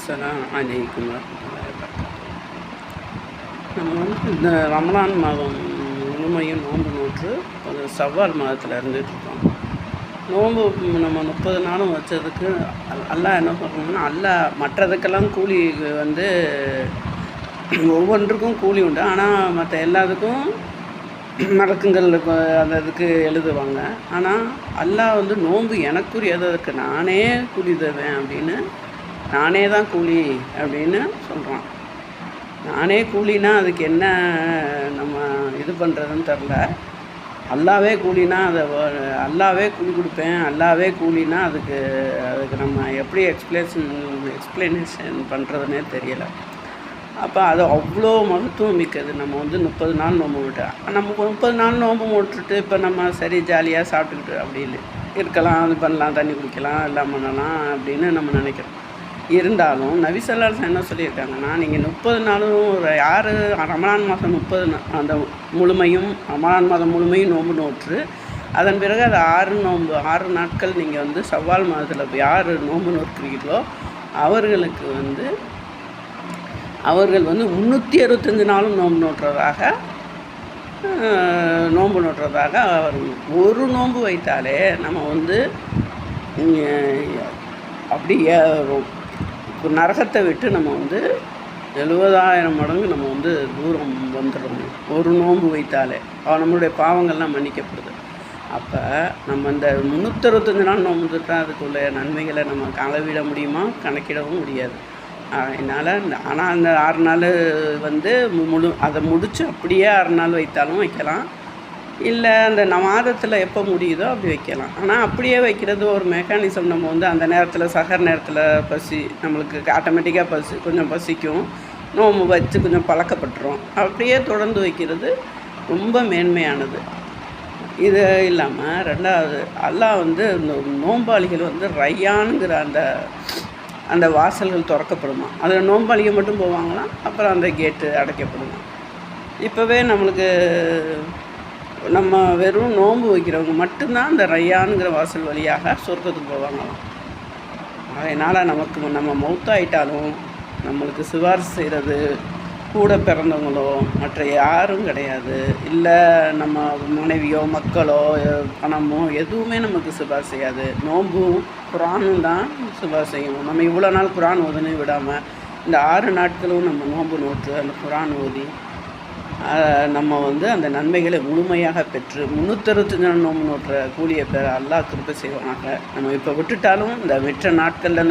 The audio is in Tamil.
அஸ்ஸலாம் அலைக்கும் வரஹ்மத்துல்லாஹி வபரகாத்துஹு. நம்ம வந்து இந்த ரமலான் மாதம் முழுமையும் நோன்பு நோற்று ஒரு சவ்வால் மாதத்தில் இருந்துகிட்ருக்கோம். நோன்பு நம்ம 30 நாளும் வச்சதுக்கு அல்லாஹ் என்ன சொல்கிறோம்னா, அல்லாஹ் மற்றதுக்கெல்லாம் கூலி வந்து ஒவ்வொன்றுக்கும் கூலி உண்டு. ஆனால் மற்ற எல்லாத்துக்கும் மலக்குங்களுக்கு அந்த இதுக்கு எழுதுவாங்க. ஆனால் அல்லாஹ் வந்து நோன்பு எனக்குரியது, அதுக்கு நானே கூலி தருவேன் அப்படின்னு, நானே தான் கூலி அப்படின்னு சொல்கிறான். நானே கூலினா அதுக்கு என்ன நம்ம இது பண்ணுறதுன்னு தெரில. அல்லாவே கூலினா அதை அல்லாவே கூலி கொடுப்பேன், அல்லாவே கூலினா அதுக்கு நம்ம எப்படி எக்ஸ்பிளனேஷன் பண்ணுறதுனே தெரியலை. அப்போ அது அவ்வளோ மகத்துவம் மிக்கது. நம்ம வந்து 30 நாள் நோன்பு விட்டோம். நம்ம 30 நாள் நோன்பு விட்டுட்டு இப்போ நம்ம சரி ஜாலியாக சாப்பிட்டுக்கிட்டு அப்படின்னு இருக்கலாம், அது பண்ணலாம், தண்ணி குடிக்கலாம், எல்லாம் பண்ணலாம் அப்படின்னு நம்ம நினைக்கிறோம். இருந்தாலும் நபி ஸல்லல்லாஹு அலைஹி வஸல்லம் என்ன சொல்லியிருக்காங்கன்னா, நீங்கள் 30 நாளும் யார் ரமலான் மாதம் 30 அந்த முழுமையும் ரமலான் மாதம் முழுமையும் நோன்பு நோற்று அதன் பிறகு அது 6 நாட்கள் நீங்கள் வந்து சவ்வால் மாதத்தில் யார் நோன்பு நோக்கிறீங்களோ அவர்கள் வந்து 365 நாளும் நோன்பு நோற்றதாக ஒரு நோன்பு வைத்தாலே நம்ம வந்து அப்படியே நரகத்தை விட்டு நம்ம வந்து 70,000 மடங்கு நம்ம வந்து தூரம் வந்துடணும். ஒரு நோன்பு வைத்தாலே நம்மளுடைய பாவங்கள்லாம் மன்னிக்கப்படுது. அப்போ நம்ம இந்த 365 நாள் நோன்பு தான் அதுக்குள்ள நன்மைகளை நம்ம அளவிட முடியுமா, கணக்கிடவும் முடியாது. அதனால் ஆனால் அந்த 6 நாள் வந்து அதை முடித்து அப்படியே 6 நாள் வைத்தாலும் வைக்கலாம், இல்லை அந்த மாதத்தில் எப்போ முடியுதோ அப்படி வைக்கலாம். ஆனால் அப்படியே வைக்கிறது ஒரு மெக்கானிசம். நம்ம வந்து அந்த நேரத்தில் சஹர் நேரத்தில் பசி நம்மளுக்கு ஆட்டோமேட்டிக்காக கொஞ்சம் பசிக்கும், நோம்பு வச்சு கொஞ்சம் பழக்கப்பட்டுரும். அப்படியே தொடர்ந்து வைக்கிறது ரொம்ப மேன்மையானது. இது இல்லாமல் ரெண்டாவது, அல்லாஹ் வந்து இந்த நோம்பாளிகள் வந்து ரையானுங்கிற அந்த வாசல்கள் திறக்கப்படுமா, அதில் நோம்பாளிகள் மட்டும் போவாங்களாம். அப்புறம் அந்த கேட்டு அடைக்கப்படுமா. இப்போவே நம்ம வெறும் நோன்பு வைக்கிறவங்க மட்டும்தான் அந்த ரையானுங்கிற வாசல் வழியாக சொர்க்கத்துக்கு போவாங்களாம். அதனால் நம்ம மௌத்தாயிட்டாலும் நம்மளுக்கு சிபாரிசு செய்கிறது கூட பிறந்தவங்களோ மற்ற யாரும் கிடையாது. இல்லை நம்ம மனைவியோ மக்களோ பணமோ எதுவுமே நமக்கு சிபாரிசு செய்யாது. நோன்பும் குரானும் தான் சிபாரிசு செய்யணும். நம்ம இவ்வளோ நாள் குரான் ஓதுன்னு விடாமல் இந்த 6 நாட்களும் நம்ம நோன்பு நோற்று அந்த குரான் ஓதி நம்ம வந்து அந்த நன்மைகளை முழுமையாக பெற்று 365 நாள் நோன்பு நோற்ற கூலியை பெற அல்லாஹ் கிருபை செய்வானாக. நம்ம இப்போ விட்டுட்டாலும் இந்த விற்ற நாட்களில்